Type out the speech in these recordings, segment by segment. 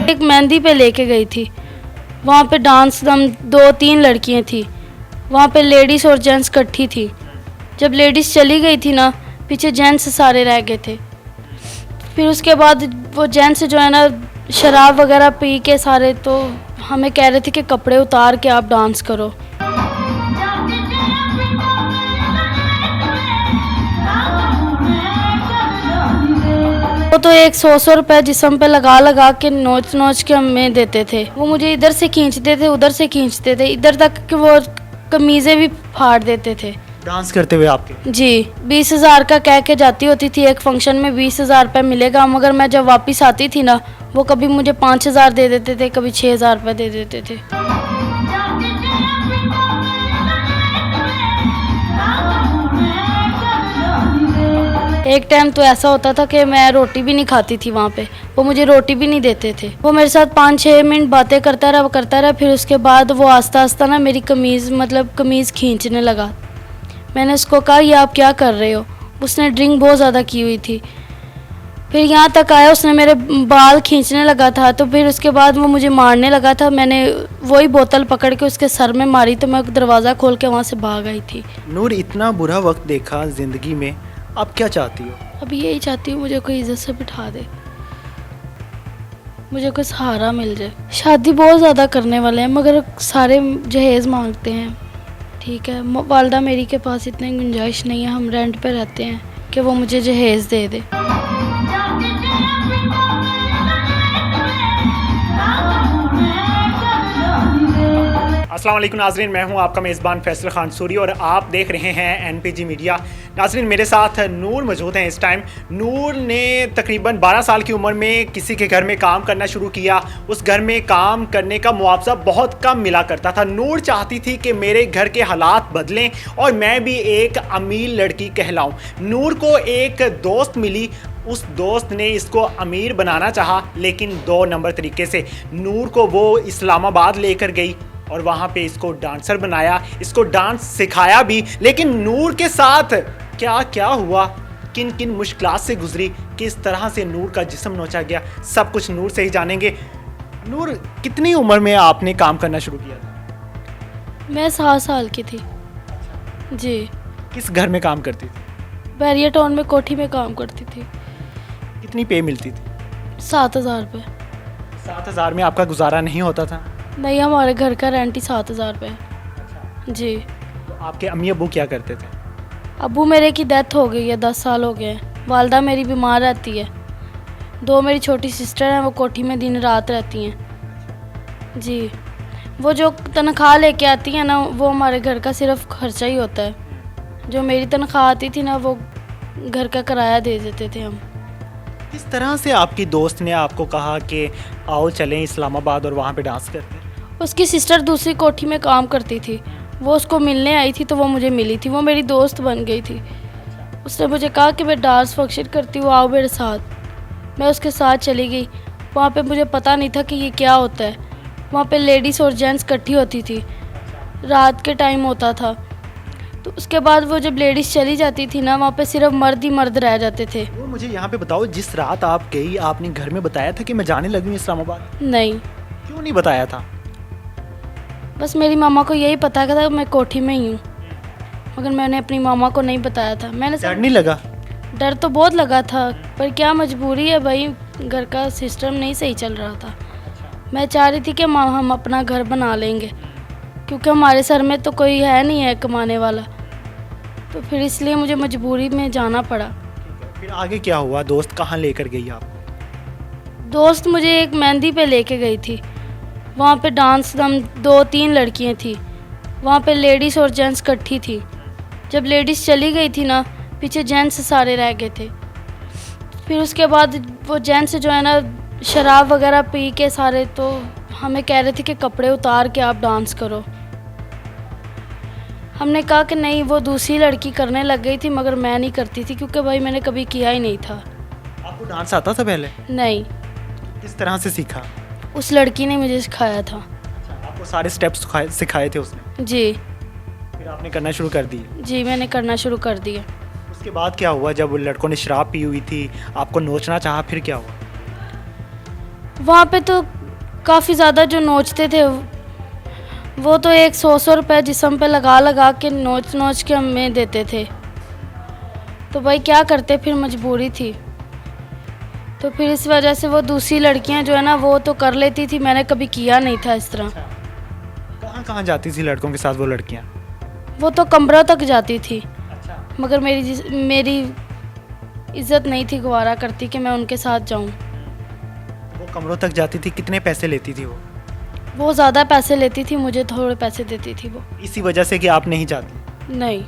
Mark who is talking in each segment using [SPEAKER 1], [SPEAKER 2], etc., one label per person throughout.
[SPEAKER 1] एक मेहंदी पे लेके गई थी, वहाँ पे डांस हम 2-3 लड़कियाँ थी, वहाँ पे लेडीज़ और जेंट्स इकट्ठी थी। जब लेडीज़ चली गई थी ना, पीछे जेंट्स सारे रह गए थे। फिर उसके बाद वो जेंट्स जो है ना शराब वगैरह पी के सारे तो हमें कह रहे थे कि कपड़े उतार के आप डांस करो। वो तो एक 100 रुपये जिस्म पे लगा लगा के नोच नोच के हमें देते थे। वो मुझे इधर से खींचते थे, उधर से खींचते थे, इधर तक कि वो कमीज़ें भी फाड़ देते थे
[SPEAKER 2] डांस करते हुए आपके।
[SPEAKER 1] जी। 20,000 का कह के जाती होती थी एक फंक्शन में 20,000 रुपये मिलेगा, मगर मैं जब वापस आती थी ना वो कभी मुझे 5,000 दे देते थे, कभी 6,000 रुपये दे देते थे। एक टाइम तो ऐसा होता था कि मैं रोटी भी नहीं खाती थी वहाँ पे, वो मुझे रोटी भी नहीं देते थे। वो मेरे साथ 5-6 मिनट बातें करता रहा, फिर उसके बाद वो आस्ता आस्ता ना मेरी कमीज़ खींचने लगा। मैंने उसको कहा ये आप क्या कर रहे हो? उसने ड्रिंक बहुत ज़्यादा की हुई थी। फिर यहाँ तक आया, उसने मेरे बाल खींचने लगा था, तो फिर उसके बाद वो मुझे मारने लगा था। मैंने वही बोतल पकड़ के उसके सर में मारी, तो मैं दरवाज़ा खोल के वहाँ से भाग आई थी।
[SPEAKER 2] नूर, इतना बुरा वक्त देखा ज़िंदगी में, आप क्या चाहती हो?
[SPEAKER 1] अभी यही चाहती हूँ मुझे कोई इज्जत से बिठा दे, मुझे कोई सहारा मिल जाए। शादी बहुत ज़्यादा करने वाले हैं मगर सारे जहेज़ मांगते हैं। ठीक है, वालदा मेरी के पास इतनी गुंजाइश नहीं है, हम रेंट पे रहते हैं कि वो मुझे जहेज़ दे दे।
[SPEAKER 2] अस्सलाम वालेकुम नाज़रीन, मैं हूं आपका मेज़बान फैसल खान सूरी और आप देख रहे हैं एनपीजी मीडिया। नाज़रीन, मेरे साथ नूर मौजूद हैं इस टाइम। नूर ने तकरीबन 12 साल की उम्र में किसी के घर में काम करना शुरू किया। उस घर में काम करने का मुआवजा बहुत कम मिला करता था। नूर चाहती थी कि मेरे घर के हालात बदलें और मैं भी एक अमीर लड़की कहलाऊं। नूर को एक दोस्त मिली, उस दोस्त ने इसको अमीर बनाना चाहा, लेकिन 2 नंबर तरीके से। नूर को वो इस्लामाबाद लेकर गई और वहाँ पे इसको डांसर बनाया, इसको डांस सिखाया भी। लेकिन नूर के साथ क्या क्या हुआ, किन किन मुश्किलात से गुजरी, किस तरह से नूर का जिस्म नोचा गया, सब कुछ नूर से ही जानेंगे। नूर, कितनी उम्र में आपने काम करना शुरू किया था?
[SPEAKER 1] मैं 7 साल की थी जी।
[SPEAKER 2] किस घर में काम करती थी?
[SPEAKER 1] बैरिया टाउन में कोठी में काम करती थी।
[SPEAKER 2] कितनी पे मिलती थी?
[SPEAKER 1] 7,000 रुपये।
[SPEAKER 2] 7,000 में आपका गुजारा नहीं होता था?
[SPEAKER 1] नहीं, हमारे घर का रेंट ही 7,000 रुपये जी।
[SPEAKER 2] तो आपके अम्मी अब्बू क्या करते थे?
[SPEAKER 1] अब्बू मेरे की डेथ हो गई है, 10 साल हो गए हैं। वालदा मेरी बीमार रहती है। 2 मेरी छोटी सिस्टर हैं, वो कोठी में दिन रात रहती हैं जी। वो जो तनख्वाह लेके आती हैं ना, वो हमारे घर का सिर्फ खर्चा ही होता है। जो मेरी तनख्वाह आती थी ना, वो घर का किराया दे देते थे हम।
[SPEAKER 2] किस तरह से आपकी दोस्त ने आपको कहा कि आओ चलें इस्लामाबाद और वहाँ पे डांस करते हैं?
[SPEAKER 1] उसकी सिस्टर दूसरी कोठी में काम करती थी, वो उसको मिलने आई थी, तो वो मुझे मिली थी, वो मेरी दोस्त बन गई थी। उसने मुझे कहा कि मैं डांस फंक्शन करती हूँ, आओ मेरे साथ। मैं उसके साथ चली गई। वहाँ पे मुझे पता नहीं था कि ये क्या होता है। वहाँ पे लेडीज़ और जेंट्स इकट्ठी होती थी, रात के टाइम होता था। तो उसके बाद वो जब लेडीज़ चली जाती थी ना, वहाँ पे सिर्फ मर्द ही मर्द रह जाते थे।
[SPEAKER 2] वो मुझे यहाँ पे बताओ, जिस रात आप गई, आपने घर में बताया था कि मैं जाने लगी हूँ इस्लामाबाद?
[SPEAKER 1] नहीं।
[SPEAKER 2] क्यों नहीं बताया था?
[SPEAKER 1] बस मेरी मामा को यही पता था मैं कोठी में ही हूँ, मगर मैंने अपनी मामा को नहीं बताया था।
[SPEAKER 2] डर नहीं लगा?
[SPEAKER 1] डर तो बहुत लगा था, पर क्या मजबूरी है भाई, घर का सिस्टम नहीं सही चल रहा था। मैं चाह रही थी कि हम अपना घर बना लेंगे, क्योंकि हमारे सर में तो कोई है नहीं है कमाने वाला, तो फिर इसलिए मुझे मजबूरी में जाना पड़ा।
[SPEAKER 2] फिर आगे क्या हुआ? दोस्त कहाँ लेकर गई आप?
[SPEAKER 1] दोस्त मुझे एक मेहंदी पे लेके गई थी, वहाँ पे डांस हम 2-3 लड़कियाँ थी, वहाँ पे लेडीज़ और जेंट्स इकट्ठी थी। जब लेडीज़ चली गई थी ना, पीछे जेंट्स सारे रह गए थे। फिर उसके बाद वो जेंट्स जो है ना शराब वगैरह पी के सारे तो हमें कह रहे थे कि कपड़े उतार के आप डांस करो। हमने कहा कि नहीं, वो दूसरी लड़की करने लग गई थी, मगर मैं नहीं करती थी, क्योंकि भाई मैंने कभी किया ही नहीं था।
[SPEAKER 2] आपको डांस आता था पहले?
[SPEAKER 1] नहीं।
[SPEAKER 2] किस तरह से सीखा?
[SPEAKER 1] उस लड़की ने मुझे सिखाया था।
[SPEAKER 2] आपको सारे स्टेप्स सिखाए थे उसने?
[SPEAKER 1] जी।
[SPEAKER 2] फिर आपने करना शुरू कर दी?
[SPEAKER 1] जी, मैंने करना शुरू कर दिया।
[SPEAKER 2] उसके बाद क्या हुआ? जब लड़कों ने शराब पी हुई थी, आपको नोचना चाहा, फिर क्या हुआ?
[SPEAKER 1] वहाँ पे तो काफ़ी ज़्यादा जो नोचते थे वो तो एक 100 रुपये जिस्म पे लगा लगा के नोच नोच के हमें देते थे। तो भाई क्या करते, फिर मजबूरी थी। तो फिर इस वजह से वो दूसरी लड़कियां जो है ना वो तो कर लेती थी, मैंने कभी किया नहीं था इस तरह।
[SPEAKER 2] कहाँ कहाँ जाती थी लड़कों के साथ वो लड़कियाँ?
[SPEAKER 1] वो तो कमरों तक जाती थी,
[SPEAKER 2] अच्छा।
[SPEAKER 1] मगर मेरी इज्जत नहीं थी, गवारा करती कि मैं उनके साथ जाऊं।
[SPEAKER 2] वो कमरों तक जाती थी, कितने पैसे लेती थी वो?
[SPEAKER 1] वो ज़्यादा पैसे लेती थी, मुझे थोड़े पैसे देती थी वो।
[SPEAKER 2] इसी वजह से कि आप नहीं जाती?
[SPEAKER 1] नहीं,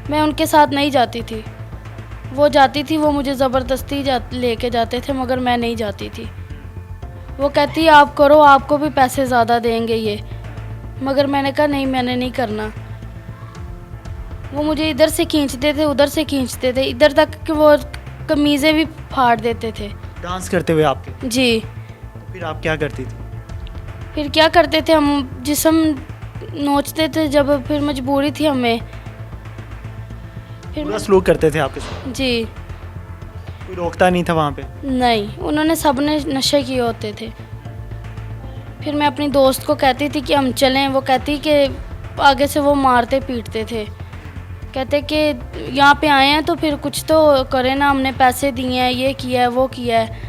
[SPEAKER 1] मैं उनके साथ नहीं जाती थी। वो जाती थी, वो मुझे ज़बरदस्ती लेके जाते थे, मगर मैं नहीं जाती थी। वो कहती आप करो, आपको भी पैसे ज़्यादा देंगे ये, मगर मैंने कहा नहीं, मैंने नहीं करना। वो मुझे इधर से खींचते थे, उधर से खींचते थे, इधर तक कि वो कमीज़ें भी फाड़ देते थे।
[SPEAKER 2] डांस करते हुए आपके?
[SPEAKER 1] जी।
[SPEAKER 2] तो फिर आप क्या करती थी?
[SPEAKER 1] फिर क्या करते थे हम, जिस्म नोचते थे जब, फिर मजबूरी थी हमें। फिर
[SPEAKER 2] पूरा सलूक करते थे आपके साथ?
[SPEAKER 1] जी।
[SPEAKER 2] कोई रोकता नहीं था वहाँ पे?
[SPEAKER 1] नहीं, उन्होंने सब ने नशे किए होते थे। फिर मैं अपनी दोस्त को कहती थी कि हम चलें, वो कहती कि आगे से वो मारते पीटते थे, कहते कि यहाँ पे आए हैं तो फिर कुछ तो करें ना, हमने पैसे दिए हैं, ये किया है, वो किया है,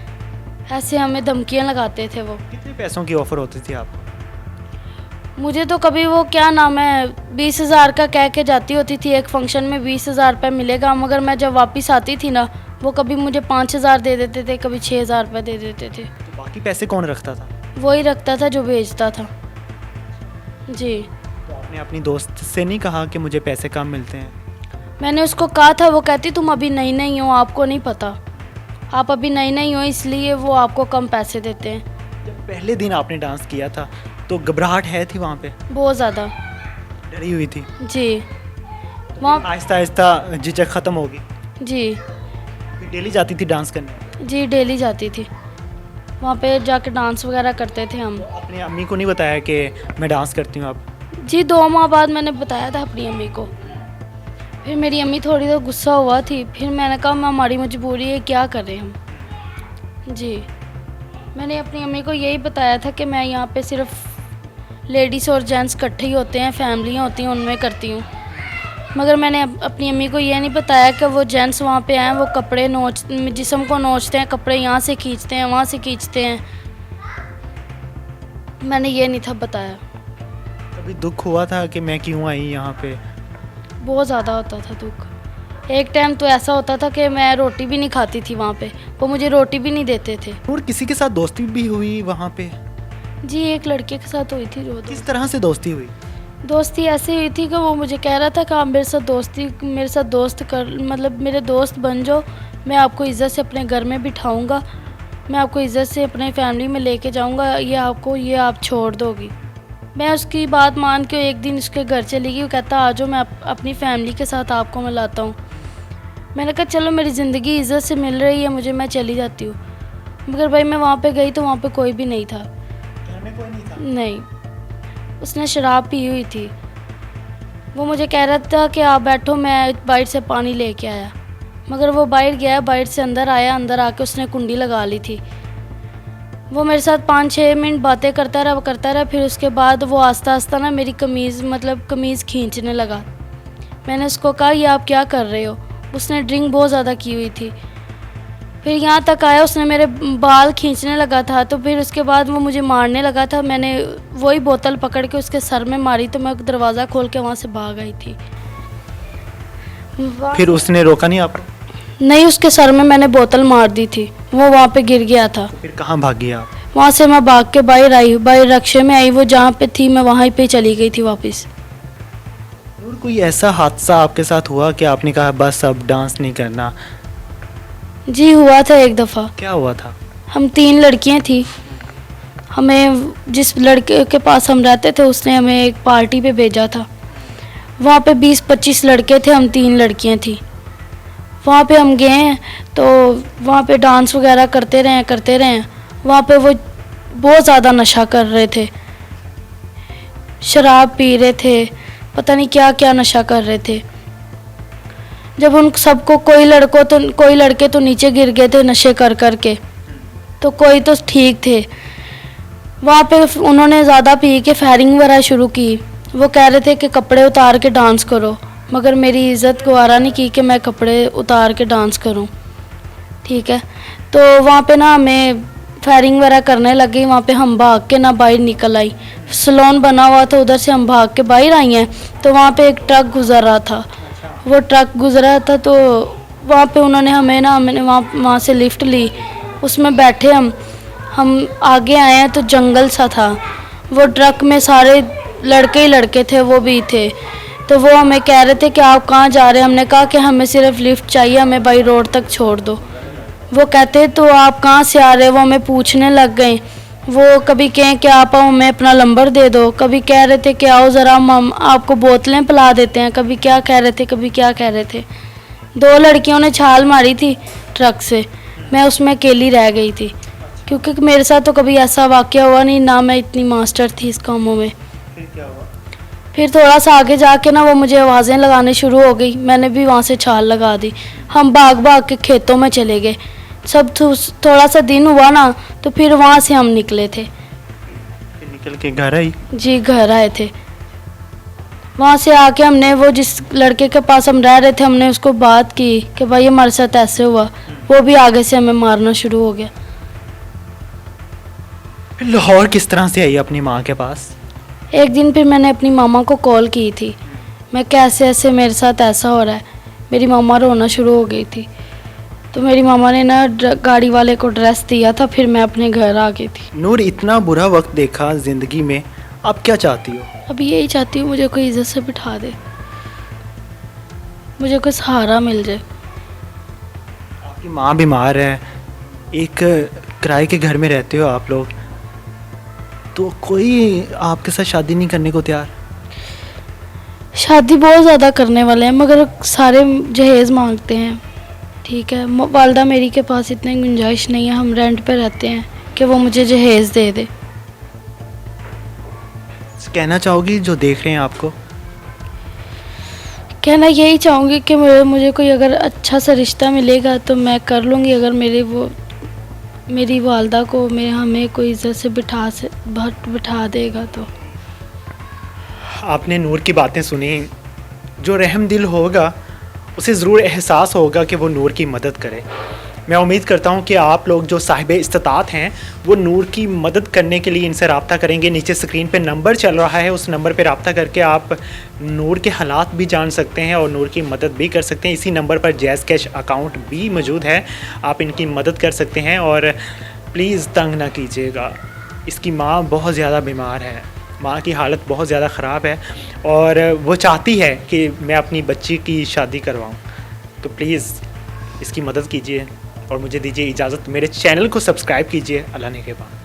[SPEAKER 1] ऐसे हमें धमकियाँ लगाते थे वो।
[SPEAKER 2] कितने पैसों की ऑफ़र होती थी आपको?
[SPEAKER 1] मुझे तो कभी वो क्या नाम है 20,000 का कह के जाती होती थी, एक फंक्शन में 20,000 रुपये मिलेगा, मगर मैं जब वापस आती थी ना वो कभी मुझे 5,000 दे देते थे, कभी 6,000 रुपये दे देते थे।
[SPEAKER 2] तो बाकी पैसे कौन रखता था?
[SPEAKER 1] वही रखता था जो बेचता था। जी।
[SPEAKER 2] तो आपने अपनी दोस्त से नहीं कहा कि मुझे पैसे कम मिलते हैं?
[SPEAKER 1] मैंने उसको कहा था, वो कहती तुम अभी नई नई हो, आपको नहीं पता, आप अभी नई नई हो इसलिए वो आपको कम पैसे देते हैं।
[SPEAKER 2] जब पहले दिन आपने डांस किया था तो घबराहट है थी वहाँ पे?
[SPEAKER 1] बहुत ज़्यादा।
[SPEAKER 2] डरी हुई थी?
[SPEAKER 1] जी।
[SPEAKER 2] तो
[SPEAKER 1] वहाँ
[SPEAKER 2] आहिस्ता आहिस्ता झिझक ख़त्म होगी?
[SPEAKER 1] जी।
[SPEAKER 2] फिर डेली जाती थी डांस करने?
[SPEAKER 1] जी, डेली जाती थी, वहाँ पे जाके डांस वगैरह करते थे हम।
[SPEAKER 2] अपनी अम्मी को नहीं बताया कि मैं डांस करती हूँ अब?
[SPEAKER 1] जी, 2 माह बाद मैंने बताया था अपनी अम्मी को। फिर मेरी अम्मी थोड़ी तो गुस्सा हुआ थी, फिर मैंने कहा हमारी मजबूरी है, क्या करें हम। जी। मैंने अपनी अम्मी को यही बताया था कि मैं यहाँ पे सिर्फ लेडीज़ और जेंट्स इकट्ठे ही होते हैं, फैमिलियाँ होती हैं, उनमें करती हूँ, मगर मैंने अपनी अम्मी को ये नहीं बताया कि वो जेंट्स वहाँ पे आए, वो कपड़े जिस्म को नोचते हैं, कपड़े यहाँ से खींचते हैं, वहाँ से खींचते हैं, मैंने ये नहीं था बताया।
[SPEAKER 2] कभी दुख हुआ था कि मैं क्यों आई यहाँ पे?
[SPEAKER 1] बहुत ज़्यादा होता था दुख। एक टाइम तो ऐसा होता था कि मैं रोटी भी नहीं खाती थी वहाँ पे, वो मुझे रोटी भी नहीं देते थे।
[SPEAKER 2] और किसी के साथ दोस्ती भी हुई वहाँ पे?
[SPEAKER 1] जी, एक लड़के के साथ हुई थी।
[SPEAKER 2] किस तरह से दोस्ती हुई?
[SPEAKER 1] दोस्ती ऐसे हुई थी कि वो मुझे कह रहा था कि आप मेरे साथ दोस्त कर, मतलब मेरे दोस्त बन जाओ, मैं आपको इज़्ज़त से अपने घर में बिठाऊंगा, मैं आपको इज़्ज़त से अपने फैमिली में लेके जाऊंगा, ये आप छोड़ दोगी। मैं उसकी बात मान के एक दिन उसके घर चली गई, वो कहता आ जाओ, मैं अपनी फैमिली के साथ आपको मिलाता हूँ। मैंने कहा चलो, मेरी ज़िंदगी इज़्ज़त से मिल रही है मुझे, मैं चली जाती हूँ। मगर भाई मैं वहाँ पे गई तो वहाँ पे कोई भी नहीं था।
[SPEAKER 2] घर में कोई नहीं था?
[SPEAKER 1] नहीं, उसने शराब पी हुई थी। वो मुझे कह रहा था कि आप बैठो, मैं बाहर से पानी लेके आया, मगर वो बाहर गया, बाहर से अंदर आया, अंदर आके उसने कुंडी लगा ली थी। वो मेरे साथ 5-6 मिनट बातें करता रहा, फिर उसके बाद वो आस्ता आस्ता ना मेरी कमीज़ खींचने लगा। मैंने उसको कहा ये आप क्या कर रहे हो? उसने ड्रिंक बहुत ज़्यादा की हुई थी। फिर यहाँ तक आया, उसने मेरे बाल खींचने लगा था, तो फिर उसके बाद वो मुझे मारने लगा था। मैंने वही बोतल पकड़ के उसके सर में मारी, तो मैं दरवाज़ा खोल के वहाँ से भाग आई थी।
[SPEAKER 2] फिर उसने रोका नहीं आपको?
[SPEAKER 1] नहीं, उसके सर में मैंने बोतल मार दी थी, वो वहाँ पे गिर गया था।
[SPEAKER 2] फिर कहाँ भागी आप?
[SPEAKER 1] वहाँ से मैं भाग के बाहर आई, बाहर रक्शे में आई, वो जहाँ पे थी मैं वहाँ पे चली गई थी वापस।
[SPEAKER 2] और कोई ऐसा हादसा आपके साथ हुआ कि आपने कहा बस अब डांस नहीं करना?
[SPEAKER 1] जी, हुआ था एक दफ़ा।
[SPEAKER 2] क्या हुआ था?
[SPEAKER 1] हम 3 लड़कियाँ थी, हमें जिस लड़के के पास हम रहते थे उसने हमें एक पार्टी पे भेजा था। वहाँ पे 20-25 लड़के थे, हम 3 लड़कियाँ थी। वहाँ पे हम गए हैं तो वहाँ पे डांस वगैरह करते रहे। वहाँ पे वो बहुत ज़्यादा नशा कर रहे थे, शराब पी रहे थे, पता नहीं क्या क्या नशा कर रहे थे। जब उन सबको कोई लड़के तो नीचे गिर गए थे नशे कर कर के। तो कोई तो ठीक थे। वहाँ पे उन्होंने ज़्यादा पी के फायरिंग वगैरह शुरू की। वो कह रहे थे कि कपड़े उतार के डांस करो, मगर मेरी इज़्ज़त गवारा नहीं की कि मैं कपड़े उतार के डांस करूँ। ठीक है, तो वहाँ पे ना हमें फायरिंग वगैरह करने लग गई। वहाँ पे हम भाग के ना बाहर निकल आई। सलोन बना हुआ था, उधर से हम भाग के बाहर आई हैं, तो वहाँ पे एक ट्रक गुजर रहा था। वो ट्रक गुजरा था तो वहाँ पे उन्होंने हमने वहाँ से लिफ्ट ली, उसमें बैठे हम आगे आए हैं तो जंगल सा था। वो ट्रक में सारे लड़के ही लड़के थे, वो भी थे। तो वो हमें कह रहे थे कि आप कहाँ जा रहे हैं। हमने कहा कि हमें सिर्फ लिफ्ट चाहिए, हमें बाई रोड तक छोड़ दो। वो कहते तो आप कहाँ से आ रहे हैं, वो हमें पूछने लग गए। वो कभी कहें कि आप हमें अपना नंबर दे दो, कभी कह रहे थे कि आओ ज़रा हम आपको बोतलें पिला देते हैं, कभी क्या कह रहे थे, कभी क्या कह रहे थे। 2 लड़कियों ने छाल मारी थी ट्रक से, मैं उसमें अकेली रह गई थी, क्योंकि मेरे साथ तो कभी ऐसा वाक़या हुआ नहीं, ना मैं इतनी मास्टर थी इस कामों में।
[SPEAKER 2] फिर क्या हुआ?
[SPEAKER 1] फिर थोड़ा सा आगे जाके ना वो मुझे आवाज़ें लगाने शुरू हो गई, मैंने भी वहाँ से छाल लगा दी। हम भाग भाग के खेतों में चले गए। सब थोड़ा सा दिन हुआ ना तो फिर वहाँ से हम निकले थे।
[SPEAKER 2] फिर निकल के घर आई?
[SPEAKER 1] जी, घर आए थे। वहाँ से आके हमने वो जिस लड़के के पास हम रह रहे थे, हमने उसको बात की कि भाई हमारे साथ ऐसे हुआ। वो भी आगे से हमें मारना शुरू हो गया।
[SPEAKER 2] फिर लाहौर किस तरह से आई अपनी माँ के पास?
[SPEAKER 1] एक दिन फिर मैंने अपनी मामा को कॉल की थी, मैं कैसे ऐसे मेरे साथ ऐसा हो रहा है। मेरी मामा रोना शुरू हो गई थी, तो मेरी मामा ने ना गाड़ी वाले को ड्रेस दिया था, फिर मैं अपने घर आ गई थी।
[SPEAKER 2] नूर, इतना बुरा वक्त देखा ज़िंदगी में, अब क्या चाहती हो?
[SPEAKER 1] अब यही चाहती हूँ मुझे कोई इज्जत से बिठा दे, मुझे कोई सहारा मिल जाए।
[SPEAKER 2] आपकी माँ बीमार है, एक किराए के घर में रहते हो आप लोग, तो कोई आपके साथ शादी नहीं करने को तैयार?
[SPEAKER 1] शादी बहुत ज़्यादा करने वाले हैं, मगर सारे जहेज़ मांगते हैं। ठीक है, वालदा मेरी के पास इतनी गुंजाइश नहीं है, हम रेंट पे रहते हैं, कि वो मुझे जहेज़ दे दे।
[SPEAKER 2] कहना चाहोगी जो देख रहे हैं आपको?
[SPEAKER 1] कहना यही चाहूँगी कि मुझे कोई अगर अच्छा सा रिश्ता मिलेगा तो मैं कर लूँगी। अगर मेरी वालदा को हमें कोई इज्जत से बिठा देगा तो।
[SPEAKER 2] आपने नूर की बातें सुनी, जो रहम दिल होगा उसे ज़रूर एहसास होगा कि वो नूर की मदद करे। मैं उम्मीद करता हूँ कि आप लोग जो साहिब इस्तात हैं वो नूर की मदद करने के लिए इनसे रब्ता करेंगे। नीचे स्क्रीन पे नंबर चल रहा है, उस नंबर पे रब्ता करके आप नूर के हालात भी जान सकते हैं और नूर की मदद भी कर सकते हैं। इसी नंबर पर जैज़ कैश अकाउंट भी मौजूद है, आप इनकी मदद कर सकते हैं। और प्लीज़ तंग ना कीजिएगा, इसकी माँ बहुत ज़्यादा बीमार है, माँ की हालत बहुत ज़्यादा ख़राब है और वो चाहती है कि मैं अपनी बच्ची की शादी करवाऊँ। तो प्लीज़ इसकी मदद कीजिए और मुझे दीजिए इजाज़त। मेरे चैनल को सब्सक्राइब कीजिए। अल्लाह ने के बाद।